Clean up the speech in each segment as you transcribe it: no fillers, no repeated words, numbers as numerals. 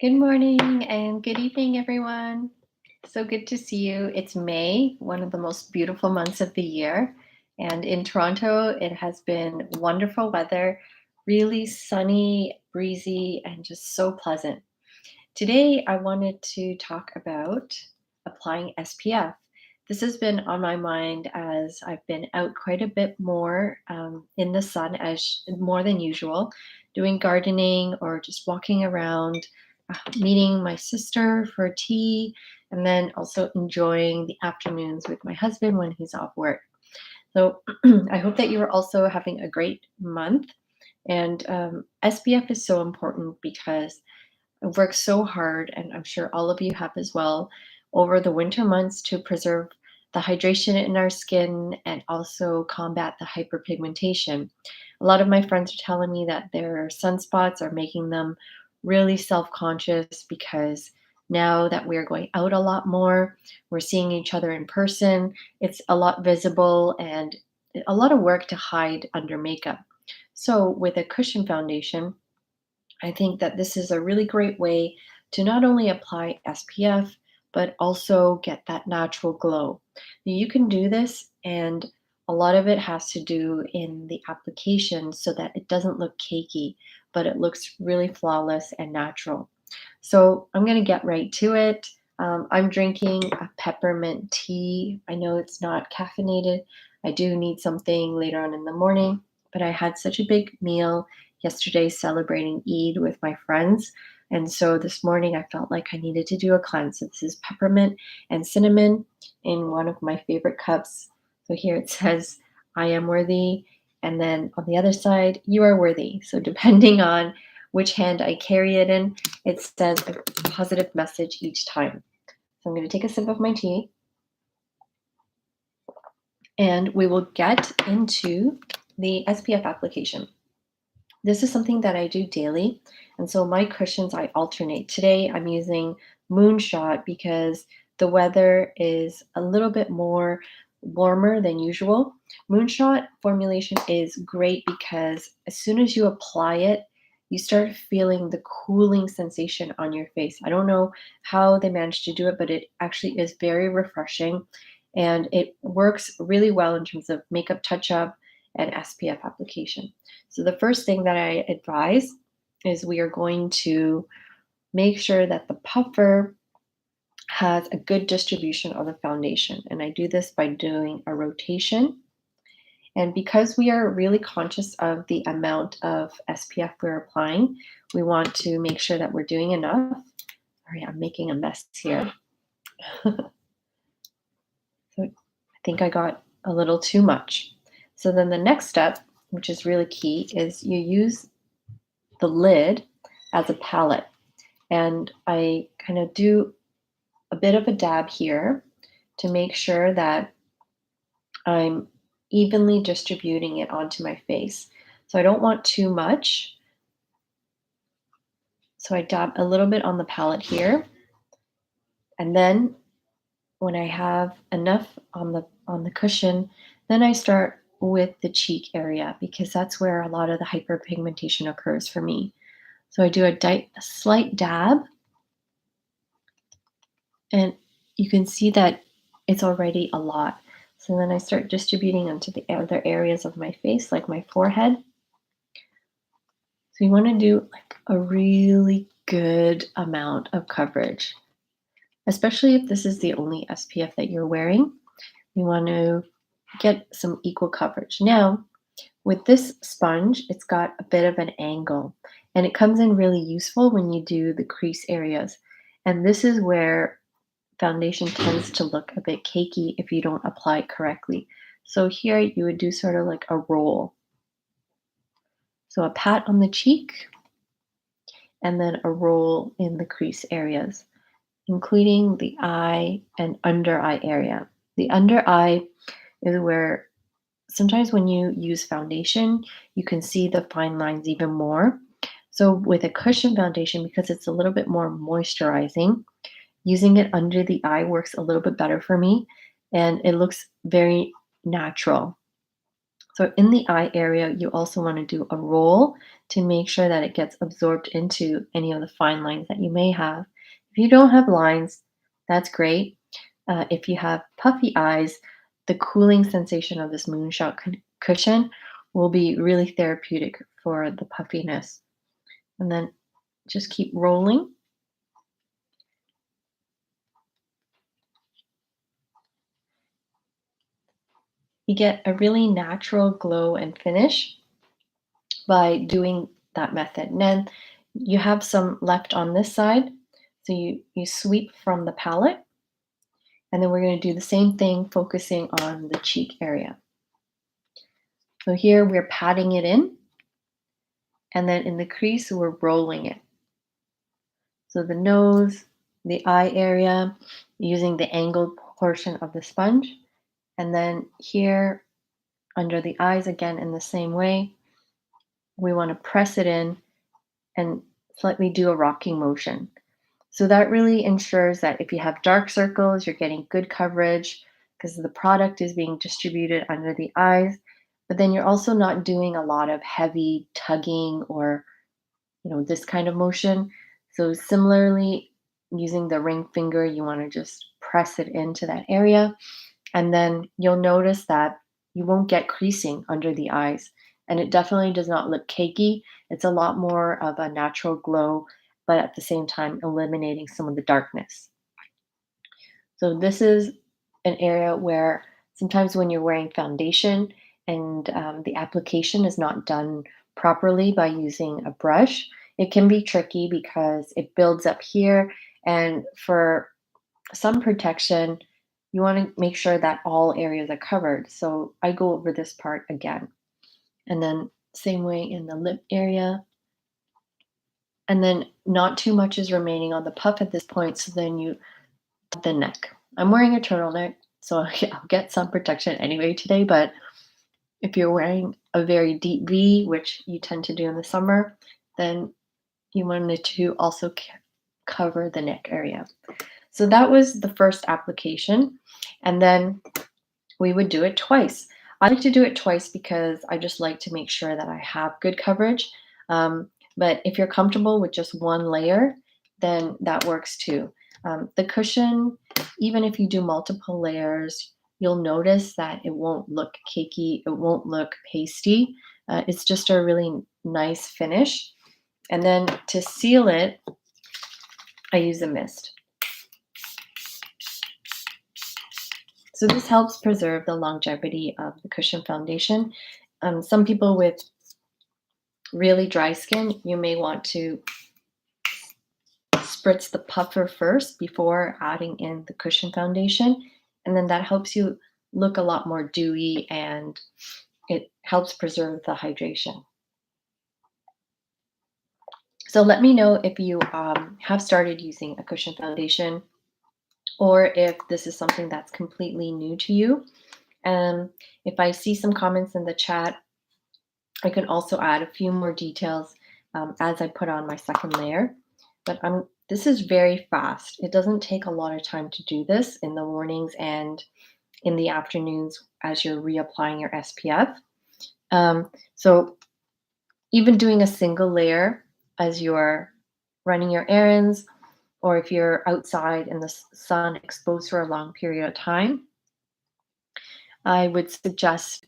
Good morning and good evening, everyone. So good to see you. It's May, one of the most beautiful months of the year. And in Toronto, it has been wonderful weather, really sunny, breezy, and just so pleasant. Today, I wanted to talk about applying SPF. This has been on my mind as I've been out quite a bit more in the sun, as more than usual, doing gardening or just walking around, meeting my sister for tea, and then also enjoying the afternoons with my husband when he's off work. So I hope that you are also having a great month. And SPF is so important because I've worked so hard, and I'm sure all of you have as well, over the winter months to preserve the hydration in our skin and also combat the hyperpigmentation. A lot of my friends are telling me that their sunspots are making them really self conscious because now that we're going out a lot more, we're seeing each other in person, it's a lot visible and a lot of work to hide under makeup. So, with a cushion foundation, I think that this is a really great way to not only apply SPF, but also get that natural glow. Now, you can do this, and a lot of it has to do in the application so that it doesn't look cakey, but it looks really flawless and natural. So I'm going to get right to it. I'm drinking a peppermint tea. I know it's not caffeinated. I do need something later on in the morning, but I had such a big meal yesterday celebrating Eid with my friends. And so this morning I felt like I needed to do a cleanse. So this is peppermint and cinnamon in one of my favorite cups. So here it says, I am worthy. And then on the other side, you are worthy. So depending on which hand I carry it in, it says a positive message each time. So I'm going to take a sip of my tea and we will get into the SPF application. This is something that I do daily. And so my cushions, I alternate. Today I'm using Moonshot because the weather is a little bit more warmer than usual. Moonshot formulation is great because as soon as you apply it, you start feeling the cooling sensation on your face. I don't know how they managed to do it, but it actually is very refreshing and it works really well in terms of makeup touch up and SPF application. So the first thing that I advise is we are going to make sure that the puffer has a good distribution of the foundation. And I do this by doing a rotation. And because we are really conscious of the amount of SPF we're applying, we want to make sure that we're doing enough. Sorry, I'm making a mess here. So I think I got a little too much. So then the next step, which is really key, is you use the lid as a palette. And I kind of do a bit of a dab here to make sure that I'm evenly distributing it onto my face. So I don't want too much. So I dab a little bit on the palette here. And then when I have enough on the cushion, then I start with the cheek area because that's where a lot of the hyperpigmentation occurs for me. So I do a slight dab, and you can see that it's already a lot. So then I start distributing onto the other areas of my face, like my forehead. So you want to do like a really good amount of coverage, especially if this is the only SPF that you're wearing. You want to get some equal coverage. Now, with this sponge, it's got a bit of an angle and it comes in really useful when you do the crease areas. And this is where foundation tends to look a bit cakey if you don't apply it correctly. So here you would do sort of like a roll. So a pat on the cheek and then a roll in the crease areas, including the eye and under eye area. The under eye is where sometimes when you use foundation, you can see the fine lines even more. So with a cushion foundation, because it's a little bit more moisturizing, using it under the eye works a little bit better for me and it looks very natural. So in the eye area, you also want to do a roll to make sure that it gets absorbed into any of the fine lines that you may have. If you don't have lines, that's great. If you have puffy eyes, the cooling sensation of this moonshot cushion will be really therapeutic for the puffiness. And then just keep rolling. You get a really natural glow and finish by doing that method. And then you have some left on this side. So you sweep from the palette, and then we're going to do the same thing, focusing on the cheek area. So here we're patting it in, and then in the crease, we're rolling it. So the nose, the eye area, using the angled portion of the sponge, and then here under the eyes again in the same way, we want to press it in and slightly do a rocking motion. So that really ensures that if you have dark circles, you're getting good coverage because the product is being distributed under the eyes, but then you're also not doing a lot of heavy tugging or, this kind of motion. So similarly, using the ring finger, you want to just press it into that area, and then you'll notice that you won't get creasing under the eyes. And it definitely does not look cakey. It's a lot more of a natural glow, but at the same time, eliminating some of the darkness. So, this is an area where sometimes when you're wearing foundation and the application is not done properly by using a brush, it can be tricky because it builds up here. And for sun protection, you want to make sure that all areas are covered. So I go over this part again. And then same way in the lip area. And then not too much is remaining on the puff at this point. So then you the neck. I'm wearing a turtleneck, so I'll get sun protection anyway today. But if you're wearing a very deep V, which you tend to do in the summer, then you wanted to also cover the neck area. So that was the first application. And then we would do it twice. I like to do it twice because I just like to make sure that I have good coverage. But if you're comfortable with just one layer, then that works too. The cushion, even if you do multiple layers, you'll notice that it won't look cakey, it won't look pasty. It's just a really nice finish. And then to seal it, I use a mist. So this helps preserve the longevity of the cushion foundation. Some people with really dry skin, you may want to spritz the puffer first before adding in the cushion foundation. And then that helps you look a lot more dewy and it helps preserve the hydration. So let me know if you have started using a cushion foundation or if this is something that's completely new to you. And if I see some comments in the chat, I can also add a few more details as I put on my second layer. But this is very fast. It doesn't take a lot of time to do this in the mornings and in the afternoons as you're reapplying your SPF. So even doing a single layer as you're running your errands, or if you're outside in the sun exposed for a long period of time, I would suggest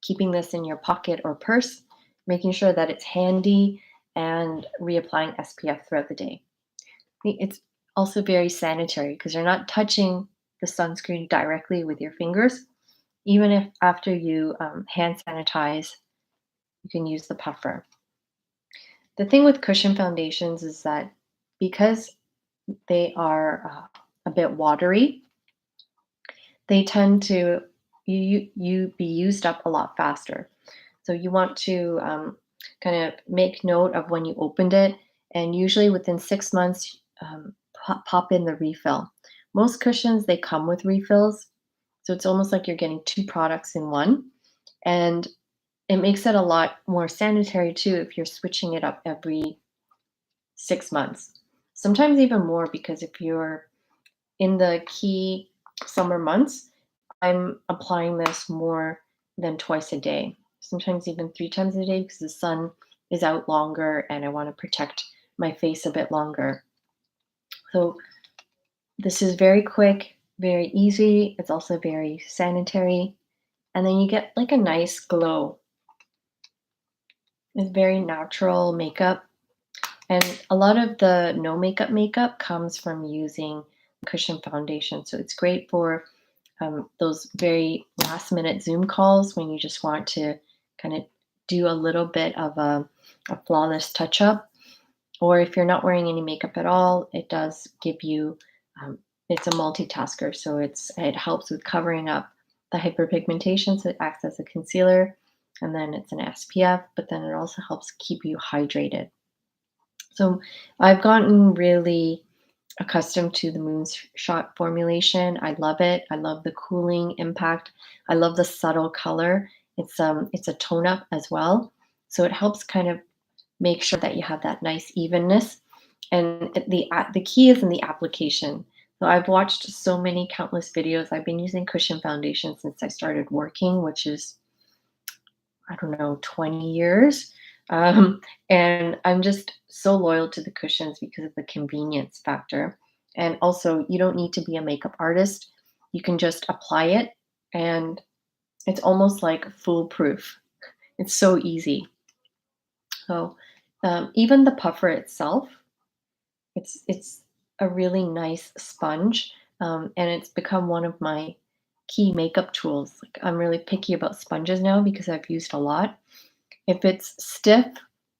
keeping this in your pocket or purse, making sure that it's handy, and reapplying SPF throughout the day. It's also very sanitary because you're not touching the sunscreen directly with your fingers. Even if after you hand sanitize, you can use the puffer. The thing with cushion foundations is that because they are a bit watery, they tend to you be used up a lot faster. So you want to kind of make note of when you opened it, and usually within 6 months, pop in the refill. Most cushions they come with refills, so it's almost like you're getting two products in one, and it makes it a lot more sanitary too if you're switching it up every 6 months. Sometimes even more because if you're in the key summer months, I'm applying this more than twice a day, sometimes even 3 times a day because the sun is out longer and I want to protect my face a bit longer. So this is very quick, very easy. It's also very sanitary. And then you get like a nice glow. It's very natural makeup. And a lot of the no makeup comes from using cushion foundation. So it's great for those very last minute Zoom calls when you just want to kind of do a little bit of a flawless touch up. Or if you're not wearing any makeup at all, it does give you, um, it's a multitasker. So it helps with covering up the hyperpigmentation. So it acts as a concealer. And then it's an SPF, but then it also helps keep you hydrated. So I've gotten really accustomed to the Moonshot formulation. I love it. I love the cooling impact. I love the subtle color. It's a tone up as well. So it helps kind of make sure that you have that nice evenness. And the key is in the application. So I've watched so many countless videos. I've been using cushion foundation since I started working, which is, I don't know, 20 years. Um, and I'm just so loyal to the cushions because of the convenience factor. And also, you don't need to be a makeup artist. You can just apply it, and it's almost like foolproof. It's so easy. So, even the puffer itself, it's a really nice sponge, and it's become one of my key makeup tools. Like I'm really picky about sponges now because I've used a lot. If it's stiff,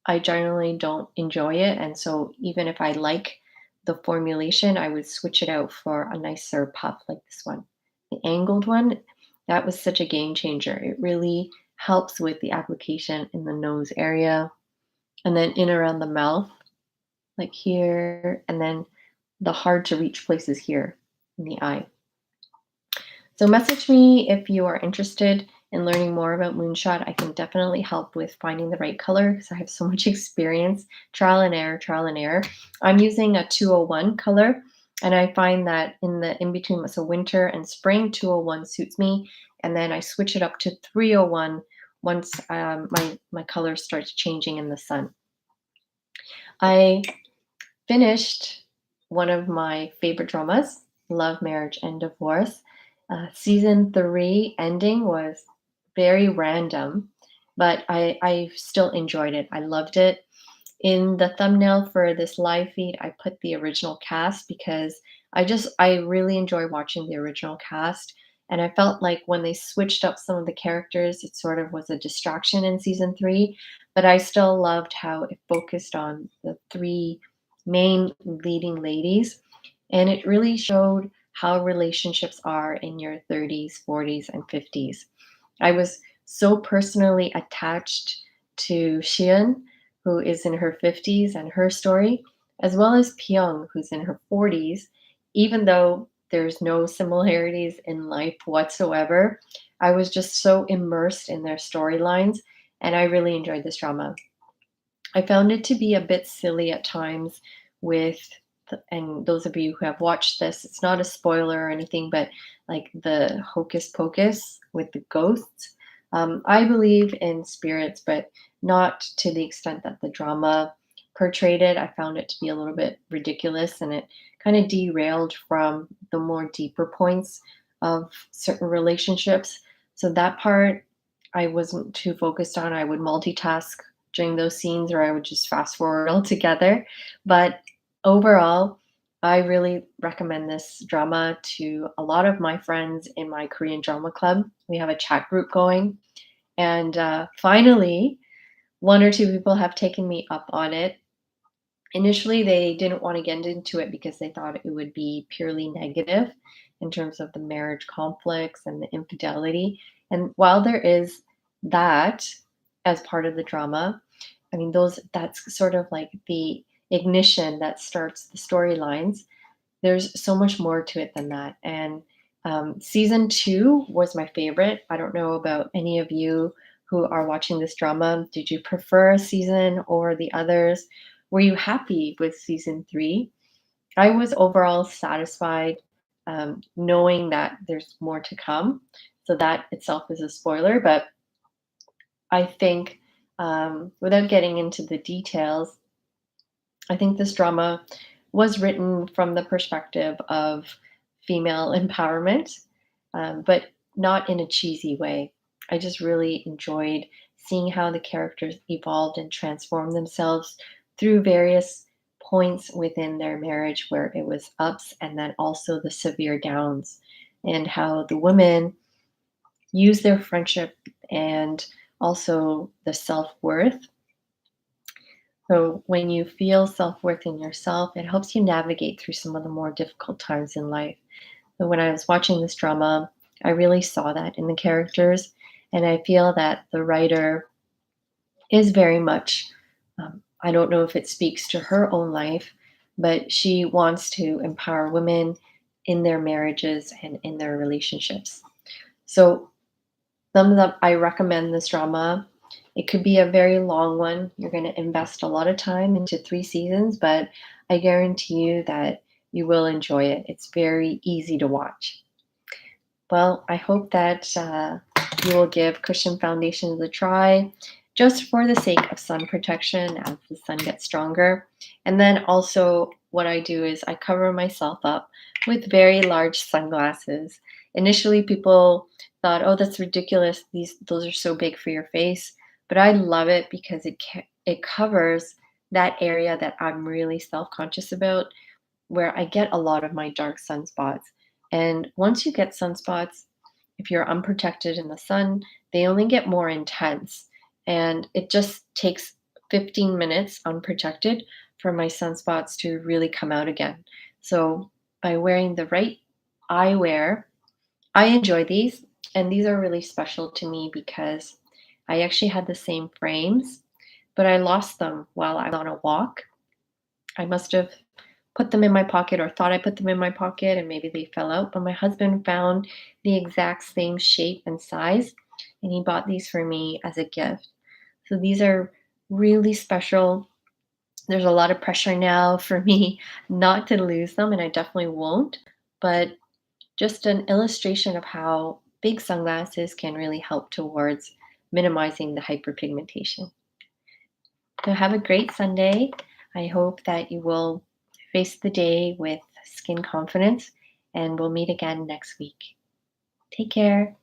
I generally don't enjoy it, and so even if I like the formulation, I would switch it out for a nicer puff like this one. The angled one, that was such a game changer. It really helps with the application in the nose area and then in around the mouth, like here, and then the hard to reach places here in the eye. So message me if you are interested in learning more about Moonshot. I can definitely help with finding the right color because I have so much experience, trial and error, trial and error. I'm using a 201 color, and I find that in the in between, so winter and spring, 201 suits me, and then I switch it up to 301 once my color starts changing in the sun. I finished one of my favorite dramas, Love, Marriage, and Divorce. Season three ending was very random, but I still enjoyed it. I loved it. In the thumbnail for this live feed, I put the original cast because I really enjoy watching the original cast. And I felt like when they switched up some of the characters, it sort of was a distraction in season three. But I still loved how it focused on the three main leading ladies. And it really showed how relationships are in your 30s, 40s, and 50s. I was so personally attached to Xian, who is in her 50s and her story, as well as Pyong, who's in her 40s, even though there's no similarities in life whatsoever. I was just so immersed in their storylines, and I really enjoyed this drama. I found it to be a bit silly at times with and those of you who have watched this, it's not a spoiler or anything, but like the hocus pocus with the ghosts. I believe in spirits, but not to the extent that the drama portrayed it. I found it to be a little bit ridiculous and it kind of derailed from the more deeper points of certain relationships. So that part I wasn't too focused on. I would multitask during those scenes or I would just fast forward altogether. But overall, I really recommend this drama to a lot of my friends in my Korean drama club. We have a chat group going. And finally, one or two people have taken me up on it. Initially, they didn't want to get into it because they thought it would be purely negative in terms of the marriage conflicts and the infidelity. And while there is that as part of the drama, I mean, that's sort of like the ignition that starts the storylines. There's so much more to it than that. And season two was my favorite. I don't know about any of you who are watching this drama. Did you prefer a season or the others? Were you happy with season three? I was overall satisfied, knowing that there's more to come. So that itself is a spoiler, but I think, without getting into the details, I think this drama was written from the perspective of female empowerment, but not in a cheesy way. I just really enjoyed seeing how the characters evolved and transformed themselves through various points within their marriage where it was ups and then also the severe downs, and how the women use their friendship and also the self-worth. So when you feel self-worth in yourself, it helps you navigate through some of the more difficult times in life. So when I was watching this drama, I really saw that in the characters, and I feel that the writer is very much, I don't know if it speaks to her own life, but she wants to empower women in their marriages and in their relationships. So thumbs up, I recommend this drama. It could be a very long one. You're going to invest a lot of time into 3 seasons, but I guarantee you that you will enjoy it. It's very easy to watch. Well, I hope that you will give Cushion Foundations a try just for the sake of sun protection as the sun gets stronger. And then also, what I do is I cover myself up with very large sunglasses. Initially, people thought, "Oh, that's ridiculous. Those are so big for your face." But I love it because it covers that area that I'm really self-conscious about, where I get a lot of my dark sunspots. And once you get sunspots, if you're unprotected in the sun, they only get more intense. And it just takes 15 minutes unprotected for my sunspots to really come out again. So by wearing the right eyewear, I enjoy these. And these are really special to me because I actually had the same frames, but I lost them while I was on a walk. I must have put them in my pocket or thought I put them in my pocket and maybe they fell out, but my husband found the exact same shape and size and he bought these for me as a gift. So these are really special. There's a lot of pressure now for me not to lose them, and I definitely won't, but just an illustration of how big sunglasses can really help towards minimizing the hyperpigmentation. So have a great Sunday. I hope that you will face the day with skin confidence, and we'll meet again next week. Take care.